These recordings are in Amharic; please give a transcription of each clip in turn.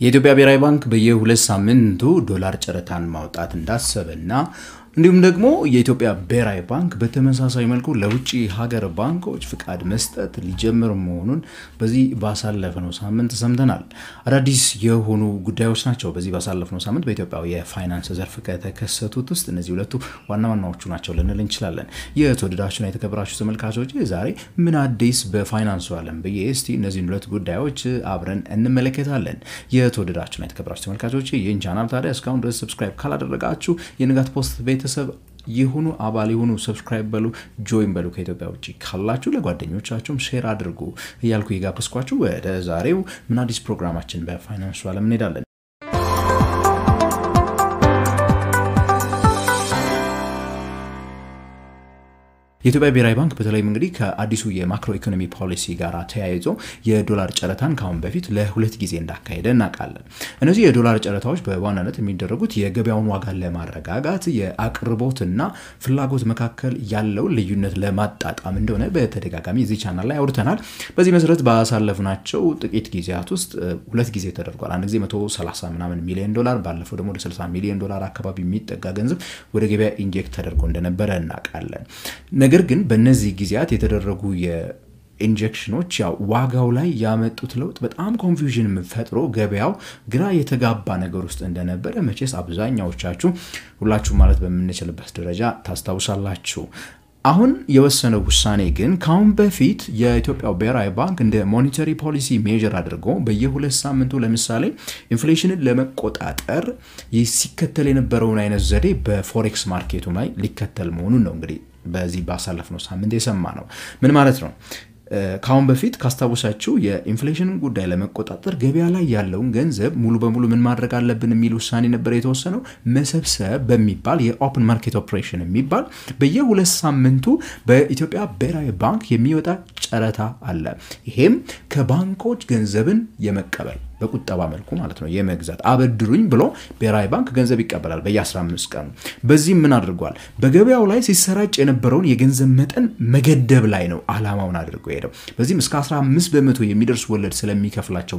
የኢትዮጵያ ብሔራዊ ባንክ በየሁለት ሳምንቱ ዶላር ጨረታን ማውጣት እንዳሰበና እንዲሁም ደግሞ የኢትዮጵያ ብሔራዊ ባንክ በተመሳሳይ መልኩ ለውጪ ሀገር ባንኮች ፍቃድ መስጠት ሊጀምር መሆኑን በዚህ ባሳለፈው ሳምንት ሰምተናል። አዳዲስ የሆኑ ጉዳዮች ናቸው። በዚህ ባሳለፈው ሳምንት በኢትዮጵያ የፋይናንስ ዘርፍ ከተከሰቱት ውስጥ እነዚህ ሁለቱ ዋናዎቹ ናቸው ልንል እንችላለን። የተወደዳችሁና የተከበራችሁ ተመልካቾች ዛሬ ምን አዲስ በፋይናንሱ ዓለም በየስቲ እነዚህ ሁለት ጉዳዮች አብረን እንመለከታለን። የተወደዳችሁና የተከበራችሁ ተመልካቾች ይህን ቻናል ታዲያ እስካሁን ድረስ ሰብስክራይብ ካላደረጋችሁ የንጋት ፖስት ቤተሰብ ይሁኑ አባል ይሁኑ ሰብስክራይብ በሉ ጆይን በሉ ከኢትዮጵያ ውጪ ካላችሁ ለጓደኞቻችሁም ሼር አድርጉ እያልኩ ይጋብዝኳችሁ ወደ ዛሬው ምን አዲስ ፕሮግራማችን በፋይናንሱ ዓለም እንሄዳለን። የኢትዮጵያ ብሔራዊ ባንክ በተለይ እንግዲህ ከአዲሱ የማክሮ ኢኮኖሚ ፖሊሲ ጋር ተያይዞ የዶላር ጨረታን ካሁን በፊት ለሁለት ጊዜ እንዳካሄደ እናውቃለን። እነዚህ የዶላር ጨረታዎች በዋናነት የሚደረጉት የገበያውን ዋጋ ለማረጋጋት የአቅርቦትና ፍላጎት መካከል ያለው ልዩነት ለማጣጣም እንደሆነ በተደጋጋሚ እዚህ ቻናል ላይ አውርተናል። በዚህ መሰረት ባሳለፍናቸው ጥቂት ጊዜያት ውስጥ ሁለት ጊዜ ተደርጓል። አንድ ጊዜ 130 ምናምን ሚሊዮን ዶላር ባለፈው ደግሞ ወደ 60 ሚሊዮን ዶላር አካባቢ የሚጠጋ ገንዘብ ወደ ገበያ ኢንጀክት ተደርጎ እንደነበረ እናውቃለን። ነገር ግን በእነዚህ ጊዜያት የተደረጉ የኢንጀክሽኖች ያው ዋጋው ላይ ያመጡት ለውጥ በጣም ኮንፊውዥን ፈጥሮ ገበያው ግራ የተጋባ ነገር ውስጥ እንደነበረ መቼስ አብዛኛዎቻችሁ ሁላችሁ ማለት በመንችልበት ደረጃ ታስታውሳላችሁ። አሁን የወሰነው ውሳኔ ግን ካሁን በፊት የኢትዮጵያ ብሔራዊ ባንክ እንደ ሞኔታሪ ፖሊሲ ሜጀር አድርጎ በየሁለት ሳምንቱ ለምሳሌ ኢንፍሌሽንን ለመቆጣጠር ሲከተል የነበረውን አይነት ዘዴ በፎሬክስ ማርኬቱ ላይ ሊከተል መሆኑን ነው እንግዲህ በዚህ ባሳለፍነው ሳምንት የሰማነው። ምን ማለት ነው? ካሁን በፊት ካስታወሳችሁ የኢንፍሌሽን ጉዳይ ለመቆጣጠር ገበያ ላይ ያለውን ገንዘብ ሙሉ በሙሉ ምን ማድረግ አለብን የሚል ውሳኔ ነበር የተወሰነው። መሰብሰብ በሚባል የኦፕን ማርኬት ኦፕሬሽን የሚባል በየሁለት ሳምንቱ በኢትዮጵያ ብሔራዊ ባንክ የሚወጣ ጨረታ አለ። ይሄም ከባንኮች ገንዘብን የመቀበል በቁጠባ መልኩ ማለት ነው የመግዛት አበድሩኝ ብሎ ብሔራዊ ባንክ ገንዘብ ይቀበላል በየ15 ቀኑ። በዚህ ምን አድርጓል? በገበያው ላይ ሲሰራጭ የነበረውን የገንዘብ መጠን መገደብ ላይ ነው አላማውን አድርጎ ሄደው። በዚህም እስከ 15% የሚደርስ ወለድ ስለሚከፍላቸው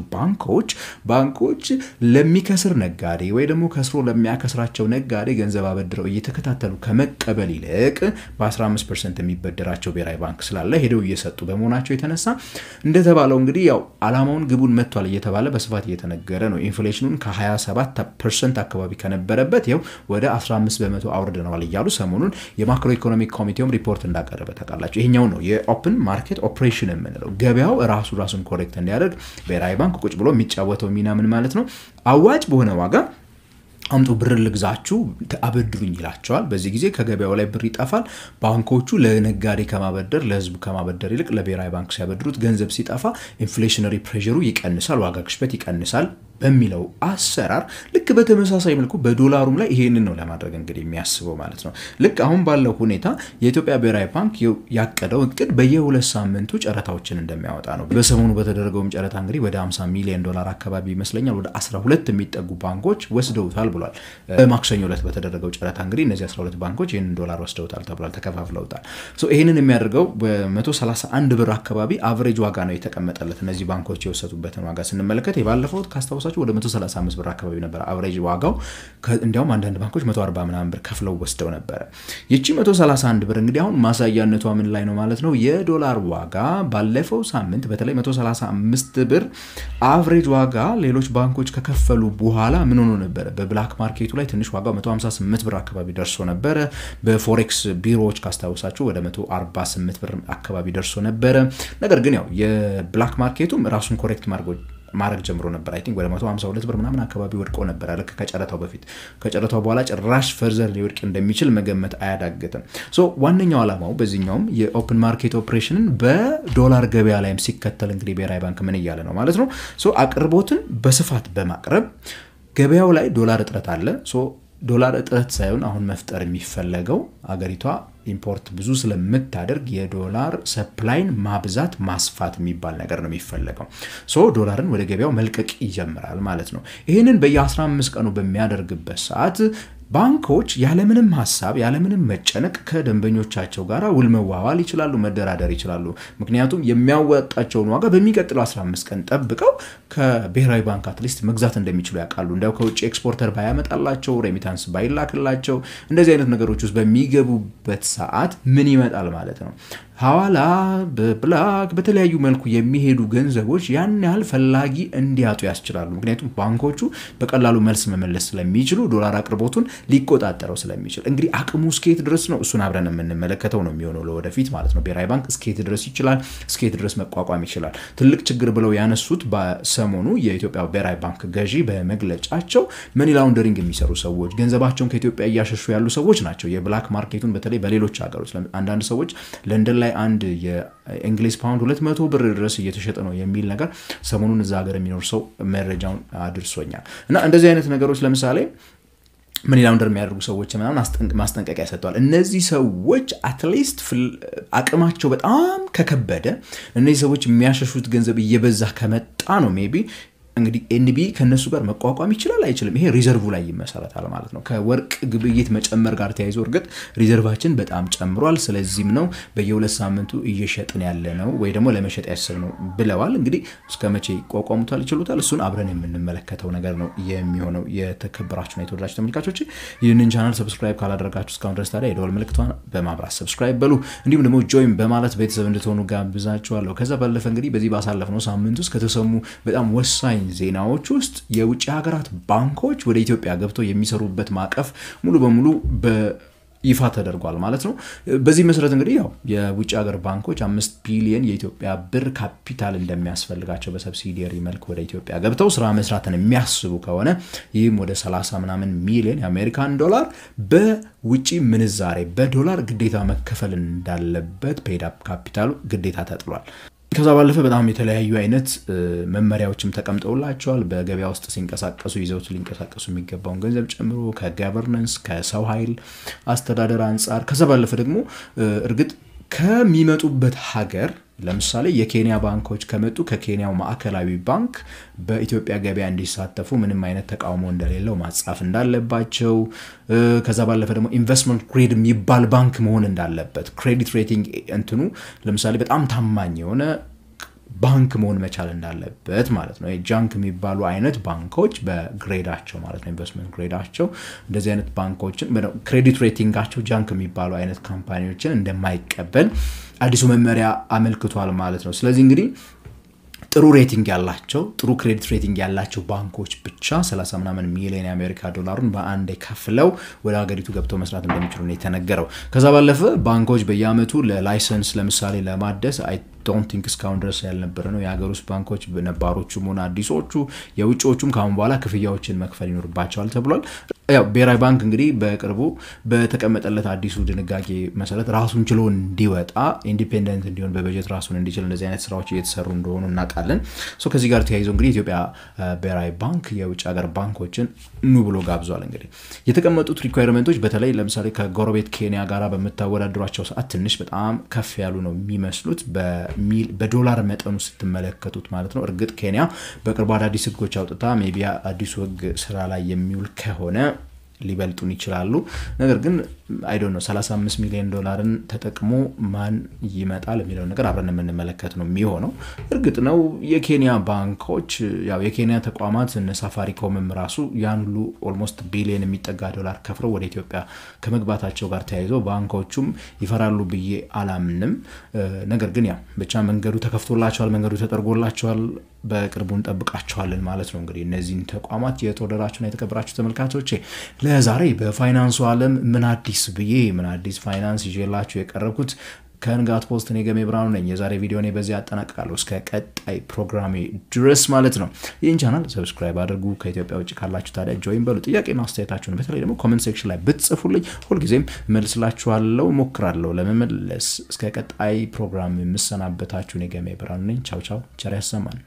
ባንኮች ለሚከስር ነጋዴ ወይ ደግሞ ከስሮ ለሚያከስራቸው ነጋዴ ገንዘብ አበድረው እየተከታተሉ ከመቀበል ይልቅ በ15% የሚበደራቸው ብሔራዊ ባንክ ስላለ ሄደው እየሰጡ በመሆናቸው የተነሳ እንደተባለው እንግዲህ ያው አላማውን ግቡን መጥቷል እየተባለ በስፋት እየተነገረ ነው። ኢንፍሌሽኑን ከ27% አካባቢ ከነበረበት ያው ወደ 15% አውርደናል እያሉ ሰሞኑን የማክሮ ኢኮኖሚክ ኮሚቴውም ሪፖርት እንዳቀረበ ተቃላችሁ። ይሄኛው ነው የኦፕን ማርኬት ኦፕሬሽን የምንለው። ገበያው ራሱን ኮሬክት እንዲያደርግ ብሔራዊ ባንክ ቁጭ ብሎ የሚጫወተው ሚና ምን ማለት ነው? አዋጭ በሆነ ዋጋ አምጡ ብር ልግዛችሁ አበድሩኝ ይላቸዋል። በዚህ ጊዜ ከገበያው ላይ ብር ይጣፋል። ባንኮቹ ለነጋዴ ከማበደር ለህዝቡ ከማበደር ይልቅ ለብሔራዊ ባንክ ሲያበድሩት ገንዘብ ሲጣፋ ኢንፍሌሽነሪ ፕሬሸሩ ይቀንሳል፣ ዋጋ ግሽበት ይቀንሳል በሚለው አሰራር ልክ በተመሳሳይ መልኩ በዶላሩም ላይ ይሄንን ነው ለማድረግ እንግዲህ የሚያስበው ማለት ነው። ልክ አሁን ባለው ሁኔታ የኢትዮጵያ ብሔራዊ ባንክ ያቀደው እቅድ በየሁለት ሳምንቱ ጨረታዎችን እንደሚያወጣ ነው። በሰሞኑ በተደረገው ጨረታ እንግዲህ ወደ 50 ሚሊዮን ዶላር አካባቢ ይመስለኛል ወደ 12 የሚጠጉ ባንኮች ወስደውታል ብሏል። በማክሰኞ ዕለት በተደረገው ጨረታ እንግዲህ እነዚህ 12 ባንኮች ይሄንን ዶላር ወስደውታል ተብሏል፣ ተከፋፍለውታል። ይሄንን የሚያደርገው በ131 ብር አካባቢ አቨሬጅ ዋጋ ነው የተቀመጠለት። እነዚህ ባንኮች የወሰዱበትን ዋጋ ስንመለከት የባለፈው ካስታወሳችሁ ወደ 135 ብር አካባቢ ነበር አቨሬጅ ዋጋው። እንዲያውም አንዳንድ ባንኮች 140 ምናምን ብር ከፍለው ወስደው ነበር። ይቺ 131 ብር እንግዲህ አሁን ማሳያነቷ ምን ላይ ነው ማለት ነው? የዶላር ዋጋ ባለፈው ሳምንት በተለይ 135 ብር አቨሬጅ ዋጋ ሌሎች ባንኮች ከከፈሉ በኋላ ምን ሆኖ ነበር? በብላክ ማርኬቱ ላይ ትንሽ ዋጋው 158 ብር አካባቢ ደርሶ ነበር። በፎሬክስ ቢሮዎች ካስታወሳችሁ ወደ 148 ብር አካባቢ ደርሶ ነበር። ነገር ግን ያው የብላክ ማርኬቱም ራሱን ኮሬክት ማድረግ ጀምሮ ነበር። አይ ቲንክ ወደ 152 ብር ምናምን አካባቢ ወድቆ ነበር አለ ከጨረታው በፊት። ከጨረታው በኋላ ጭራሽ ፈርዘር ሊወድቅ እንደሚችል መገመት አያዳግትም። ዋነኛው ዓላማው በዚህኛውም የኦፕን ማርኬት ኦፕሬሽንን በዶላር ገበያ ላይም ሲከተል እንግዲህ ብሔራዊ ባንክ ምን እያለ ነው ማለት ነው? አቅርቦትን በስፋት በማቅረብ ገበያው ላይ ዶላር እጥረት አለ። ዶላር እጥረት ሳይሆን አሁን መፍጠር የሚፈለገው አገሪቷ ኢምፖርት ብዙ ስለምታደርግ የዶላር ሰፕላይን ማብዛት ማስፋት የሚባል ነገር ነው የሚፈለገው። ዶላርን ወደ ገበያው መልቀቅ ይጀምራል ማለት ነው። ይሄንን በየ15 ቀኑ በሚያደርግበት ሰዓት ባንኮች ያለምንም ሐሳብ ያለምንም መጨነቅ ከደንበኞቻቸው ጋር ውል መዋዋል ይችላሉ መደራደር ይችላሉ ምክንያቱም የሚያወጣቸውን ዋጋ በሚቀጥለው 15 ቀን ጠብቀው ከብሔራዊ ባንክ አትሊስት መግዛት እንደሚችሉ ያውቃሉ እንደው ከውጭ ኤክስፖርተር ባያመጣላቸው ሬሚታንስ ባይላክላቸው እንደዚህ አይነት ነገሮች ውስጥ በሚገቡበት ሰዓት ምን ይመጣል ማለት ነው ሐዋላ በብላክ በተለያዩ መልኩ የሚሄዱ ገንዘቦች ያን ያህል ፈላጊ እንዲያጡ ያስችላሉ ምክንያቱም ባንኮቹ በቀላሉ መልስ መመለስ ስለሚችሉ ዶላር አቅርቦቱን ሊቆጣጠረው ስለሚችል እንግዲህ አቅሙ ስኬት ድረስ ነው እሱን አብረን የምንመለከተው ነው የሚሆነው ለወደፊት ማለት ነው ብሔራዊ ባንክ ስኬት ድረስ ይችላል ስኬት ድረስ መቋቋም ይችላል ትልቅ ችግር ብለው ያነሱት በሰሞኑ የኢትዮጵያ ብሔራዊ ባንክ ገዢ በመግለጫቸው መኒ ላውንደሪንግ የሚሰሩ ሰዎች ገንዘባቸውን ከኢትዮጵያ ያሸሹ ያሉ ሰዎች ናቸው የብላክ ማርኬቱን በተለይ በሌሎች ሀገሮች አንዳንድ ሰዎች ለንደን ላይ አንድ የእንግሊዝ ፓውንድ 200 ብር ድረስ እየተሸጠ ነው የሚል ነገር ሰሞኑን እዛ ሀገር የሚኖር ሰው መረጃውን አድርሶኛል እና እንደዚህ አይነት ነገሮች ለምሳሌ ምን ላውንደር የሚያደርጉ ሰዎች ምናምን ማስጠንቀቂያ ሰጥተዋል እነዚህ ሰዎች አትሊስት አቅማቸው በጣም ከከበደ እነዚህ ሰዎች የሚያሸሹት ገንዘብ እየበዛ ከመጣ ነው ሜቢ እንግዲህ ኤንቢ ከነሱ ጋር መቋቋም ይችላል አይችልም ይሄ ሪዘርቭ ላይ ይመሰረታል ማለት ነው ከወርቅ ግብይት መጨመር ጋር ተያይዞ እርግጥ ሪዘርቫችን በጣም ጨምሯል ስለዚህም ነው በየ2 ሳምንቱ እየሸጥን ያለ ነው ወይ ደግሞ ለመሸጥ ያሰብነው ብለዋል እንግዲህ እስከመቼ ይቋቋሙታል ይችላል እሱን አብረን የምንመለከተው ነገር ነው የሚሆነው የተከበራችሁና የተወደዳችሁ ተመልካቾች ይህንን ቻናል ሰብስክራይብ ካላደረጋችሁ እስካሁን ድረስ ታዲያ የደወል ምልክቷን በማብራት ሰብስክራይብ በሉ እንዲሁም ደግሞ ጆይን በማለት ቤተሰብ እንድትሆኑ ጋብዛችኋለሁ ከዛ ባለፈ እንግዲህ በዚህ ባሳለፍነው ሳምንት ውስጥ ከተሰሙ በጣም ወሳኝ ዜናዎች ውስጥ የውጭ ሀገራት ባንኮች ወደ ኢትዮጵያ ገብተው የሚሰሩበት ማቀፍ ሙሉ በሙሉ በይፋ ተደርጓል ማለት ነው በዚህ መሰረት እንግዲህ ያው የውጭ ሀገር ባንኮች 5 ቢሊዮን የኢትዮጵያ ብር ካፒታል እንደሚያስፈልጋቸው በሰብሲዲየሪ መልኩ ወደ ኢትዮጵያ ገብተው ስራ መስራትን የሚያስቡ ከሆነ ይህም ወደ 30 ምናምን ሚሊዮን የአሜሪካን ዶላር በውጪ ምንዛሬ በዶላር ግዴታ መከፈል እንዳለበት ፔድ አፕ ካፒታሉ ግዴታ ተጥሏል ከዛ ባለፈ በጣም የተለያዩ አይነት መመሪያዎችም ተቀምጠውላቸዋል በገበያ ውስጥ ሲንቀሳቀሱ ይዘውት ሊንቀሳቀሱ የሚገባውን ገንዘብ ጨምሮ ከገቨርነንስ ከሰው ኃይል አስተዳደር አንፃር ከዛ ባለፈ ደግሞ እርግጥ ከሚመጡበት ሀገር ለምሳሌ የኬንያ ባንኮች ከመጡ ከኬንያው ማዕከላዊ ባንክ በኢትዮጵያ ገበያ እንዲሳተፉ ምንም አይነት ተቃውሞ እንደሌለው ማጻፍ እንዳለባቸው ከዛ ባለፈ ደግሞ ኢንቨስትመንት ግሬድ የሚባል ባንክ መሆን እንዳለበት ክሬዲት ሬቲንግ እንትኑ ለምሳሌ በጣም ታማኝ የሆነ ባንክ መሆን መቻል እንዳለበት ማለት ነው የጃንክ የሚባሉ አይነት ባንኮች በግሬዳቸው ማለት ነው ኢንቨስትመንት ግሬዳቸው እንደዚህ አይነት ባንኮችን ክሬዲት ሬቲንጋቸው ጃንክ የሚባሉ አይነት ካምፓኒዎችን እንደማይቀበል አዲሱ መመሪያ አመልክቷል ማለት ነው ስለዚህ እንግዲህ ጥሩ ሬቲንግ ያላቸው ጥሩ ክሬዲት ሬቲንግ ያላቸው ባንኮች ብቻ 30 ምናምን ሚሊዮን የአሜሪካ ዶላሩን በአንድ ከፍለው ወደ ሀገሪቱ ገብተው መስራት እንደሚችሉ ነው የተነገረው ከዛ ባለፈ ባንኮች በየአመቱ ለላይሰንስ ለምሳሌ ለማደስ don't think እስካሁን ድረስ ያልነበረ ነው የሀገር ውስጥ ባንኮች በነባሮቹም ሆነ አዲሶቹ የውጭዎቹም ካሁን በኋላ ክፍያዎችን መክፈል ይኖርባቸዋል ተብሏል ያው ብሔራዊ ባንክ እንግዲህ በቅርቡ በተቀመጠለት አዲሱ ድንጋጌ መሰረት ራሱን ችሎ እንዲወጣ ኢንዲፔንደንት እንዲሆን በበጀት ራሱን እንዲችል እንደዚህ አይነት ስራዎች እየተሰሩ እንደሆኑ እናውቃለን ከዚህ ጋር ተያይዞ እንግዲህ ኢትዮጵያ ብሔራዊ ባንክ የውጭ ሀገር ባንኮችን ኑ ብሎ ጋብዟል እንግዲህ የተቀመጡት ሪኳየርመንቶች በተለይ ለምሳሌ ከጎረቤት ኬንያ ጋር በመታወዳደሯቸው ሰዓት ትንሽ በጣም ከፍ ያሉ ነው የሚመስሉት በዶላር መጠኑ ስትመለከቱት ማለት ነው እርግጥ ኬንያ በቅርቡ አዲስ ህጎች አውጥታ ሜቢ አዲሱ ህግ ስራ ላይ የሚውል ከሆነ ሊበልጡን ይችላሉ ነገር ግን አይ ዶንት ኖ 35 ሚሊዮን ዶላርን ተጠቅሞ ማን ይመጣል የሚለው ነገር አብረን የምንመለከት ነው የሚሆነው እርግጥ ነው የኬንያ ባንኮች ያው የኬንያ ተቋማት እነ ሳፋሪኮምም ራሱ ያን ሁሉ ኦልሞስት ቢሊዮን የሚጠጋ ዶላር ከፍረው ወደ ኢትዮጵያ ከመግባታቸው ጋር ተያይዞ ባንኮቹም ይፈራሉ ብዬ አላምንም ነገር ግን ያው ብቻ መንገዱ ተከፍቶላቸዋል መንገዱ ተጠርጎላቸዋል በቅርቡን ጠብቃቸዋለን ማለት ነው እንግዲህ እነዚህን ተቋማት የተወደዳችሁና የተከበራችሁ ተመልካቾች ለዛሬ በፋይናንሱ ዓለም ምን አዲስ ፋይናንስ ይዤላችሁ የቀረብኩት ከንጋት ፖስት ነገሜ ብራኑ ነኝ የዛሬ ቪዲዮ ነው በዚህ አጠናቅቃለሁ እስከ ቀጣይ ፕሮግራሜ ድረስ ማለት ነው ይህን ቻናል ሰብስክራይብ አድርጉ ከኢትዮጵያ ውጭ ካላችሁ ታዲያ ጆይን በሉ ጥያቄና አስተያየታችሁን በተለይ ደግሞ ኮሜንት ሴክሽን ላይ ብትጽፉልኝ ሁልጊዜም መልስላችኋለሁ ሞክራለሁ ለመመለስ እስከ ቀጣይ ፕሮግራም የምሰናበታችሁ ነገሜ ብራኑ ነኝ ቻው ቻው ቸር ያሰማን